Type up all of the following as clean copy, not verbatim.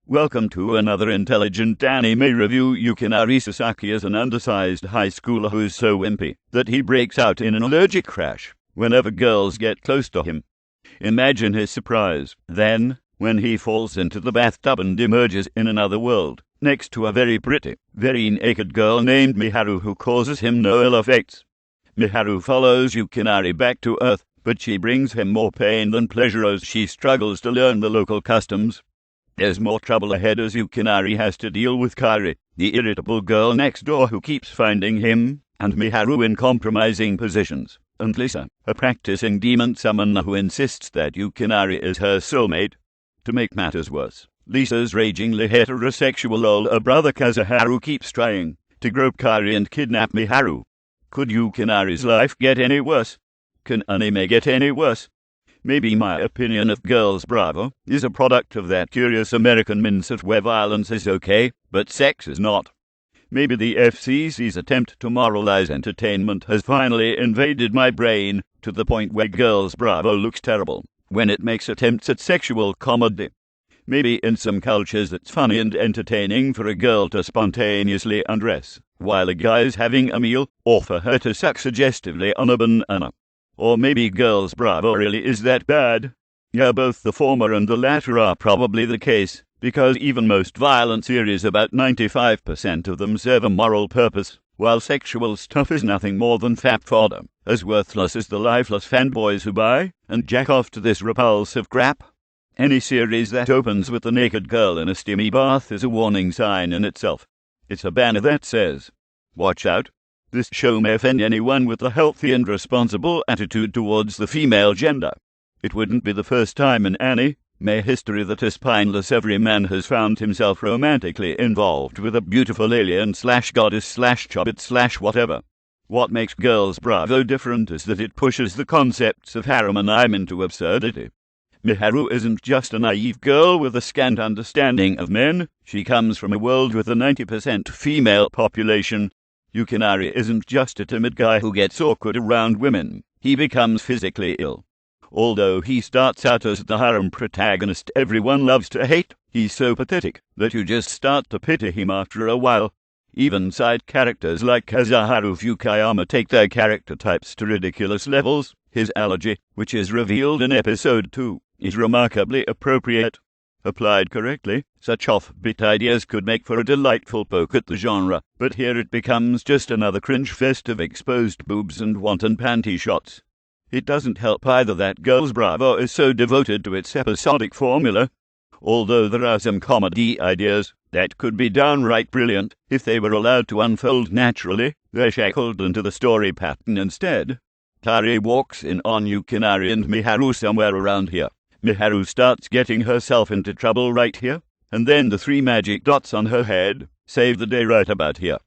Welcome to another intelligent anime review. Yukinari Sasaki is an undersized high schooler who's so wimpy that he breaks out in an allergic crash whenever girls get close to him. Imagine his surprise, then, when he falls into the bathtub and emerges in another world, next to a very pretty, very naked girl named Miharu who causes him no ill effects. Miharu follows Yukinari back to Earth, but she brings him more pain than pleasure as she struggles to learn the local customs. There's more trouble ahead as Yukinari has to deal with Kairi, the irritable girl next door who keeps finding him and Miharu in compromising positions, and Lisa, a practicing demon summoner who insists that Yukinari is her soulmate. To make matters worse, Lisa's ragingly heterosexual older brother Kazuharu keeps trying to grope Kairi and kidnap Miharu. Could Yukinari's life get any worse? Can anime get any worse? Maybe my opinion of Girls Bravo is a product of that curious American mindset where violence is okay, but sex is not. Maybe the FCC's attempt to moralize entertainment has finally invaded my brain to the point where Girls Bravo looks terrible when it makes attempts at sexual comedy. Maybe in some cultures it's funny and entertaining for a girl to spontaneously undress while a guy's having a meal, or for her to suck suggestively on a banana. Or maybe Girls Bravo really is that bad. Yeah, both the former and the latter are probably the case, because even most violent series, about 95% of them, serve a moral purpose, while sexual stuff is nothing more than fap fodder, as worthless as the lifeless fanboys who buy and jack off to this repulsive crap. Any series that opens with a naked girl in a steamy bath is a warning sign in itself. It's a banner that says, "Watch out. This show may offend anyone with a healthy and responsible attitude towards the female gender." It wouldn't be the first time in anime history that a spineless everyman has found himself romantically involved with a beautiful alien/goddess/chobbit/whatever. What makes Girls Bravo different is that it pushes the concepts of harem and anime into absurdity. Miharu isn't just a naive girl with a scant understanding of men. She comes from a world with a 90% female population. Yukinari isn't just a timid guy who gets awkward around women. He becomes physically ill. Although he starts out as the harem protagonist everyone loves to hate, he's so pathetic that you just start to pity him after a while. Even side characters like Kazuharu Fukuyama take their character types to ridiculous levels. His allergy, which is revealed in episode 2, is remarkably appropriate. Applied correctly, such offbeat ideas could make for a delightful poke at the genre, but here it becomes just another cringe fest of exposed boobs and wanton panty shots. It doesn't help either that Girls Bravo is so devoted to its episodic formula. Although there are some comedy ideas that could be downright brilliant if they were allowed to unfold naturally, they're shackled into the story pattern instead. Kairi walks in on Yukinari and Miharu somewhere around here. Miharu starts getting herself into trouble right here, and then the 3 magic dots on her head save the day right about here.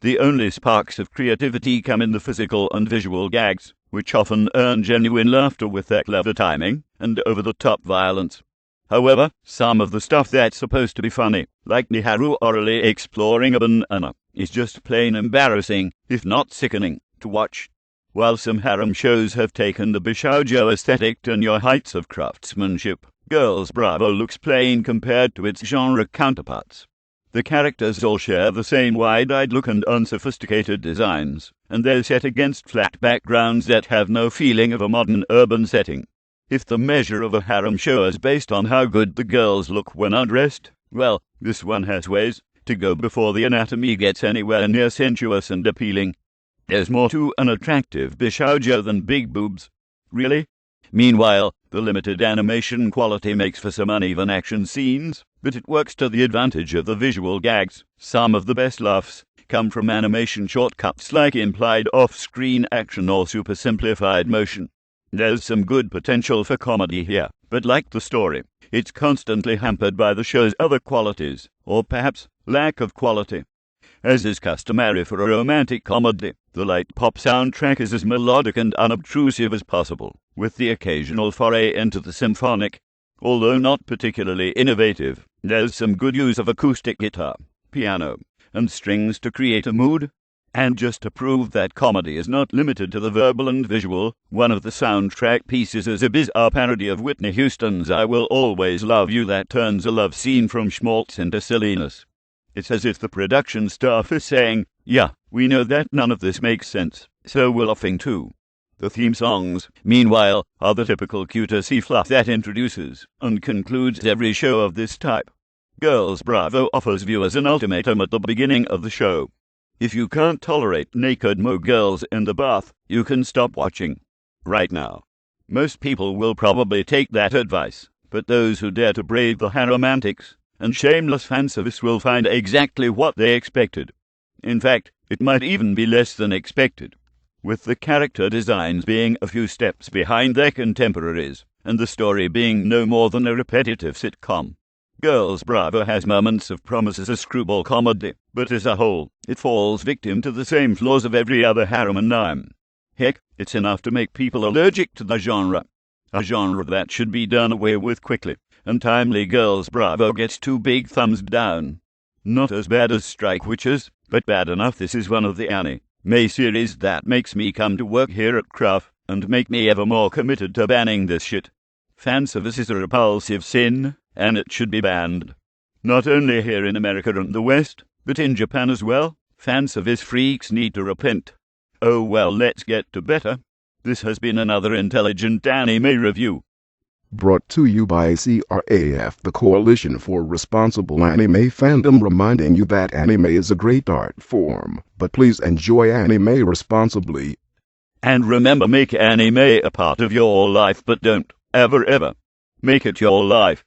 The only sparks of creativity come in the physical and visual gags, which often earn genuine laughter with their clever timing and over-the-top violence. However, some of the stuff that's supposed to be funny, like Miharu orally exploring a banana, is just plain embarrassing, if not sickening, to watch. While some harem shows have taken the bishoujo aesthetic to new heights of craftsmanship, Girls Bravo looks plain compared to its genre counterparts. The characters all share the same wide-eyed look and unsophisticated designs, and they're set against flat backgrounds that have no feeling of a modern urban setting. If the measure of a harem show is based on how good the girls look when undressed, well, this one has ways to go before the anatomy gets anywhere near sensuous and appealing. There's more to an attractive bishoujo than big boobs. Really? Meanwhile, the limited animation quality makes for some uneven action scenes, but it works to the advantage of the visual gags. Some of the best laughs come from animation shortcuts like implied off-screen action or super-simplified motion. There's some good potential for comedy here, but like the story, it's constantly hampered by the show's other qualities, or perhaps lack of quality. As is customary for a romantic comedy, the light pop soundtrack is as melodic and unobtrusive as possible, with the occasional foray into the symphonic. Although not particularly innovative, there's some good use of acoustic guitar, piano, and strings to create a mood. And just to prove that comedy is not limited to the verbal and visual, one of the soundtrack pieces is a bizarre parody of Whitney Houston's I Will Always Love You that turns a love scene from schmaltz into silliness. It's as if the production staff is saying, yeah, we know that none of this makes sense, so we're laughing too. The theme songs, meanwhile, are the typical cutesy fluff that introduces and concludes every show of this type. Girls Bravo offers viewers an ultimatum at the beginning of the show. If you can't tolerate naked girls in the bath, you can stop watching. Right now. Most people will probably take that advice, but those who dare to brave the harem antics and shameless fan service will find exactly what they expected. In fact, it might even be less than expected, with the character designs being a few steps behind their contemporaries, and the story being no more than a repetitive sitcom. Girls Bravo has moments of promise as a screwball comedy, but as a whole, it falls victim to the same flaws of every other harem anime. Heck, it's enough to make people allergic to the genre. A genre that should be done away with quickly, and timely. Girls Bravo gets 2 big thumbs down. Not as bad as Strike Witches, but bad enough. This is one of the anime series that makes me come to work here at Craft, and make me ever more committed to banning this shit. Fan service is a repulsive sin, and it should be banned. Not only here in America and the West, but in Japan as well. Fan service freaks need to repent. Oh well, let's get to better. This has been another intelligent anime review. Brought to you by CRAF, the Coalition for Responsible Anime Fandom, reminding you that anime is a great art form, but please enjoy anime responsibly. And remember, make anime a part of your life, but don't ever make it your life.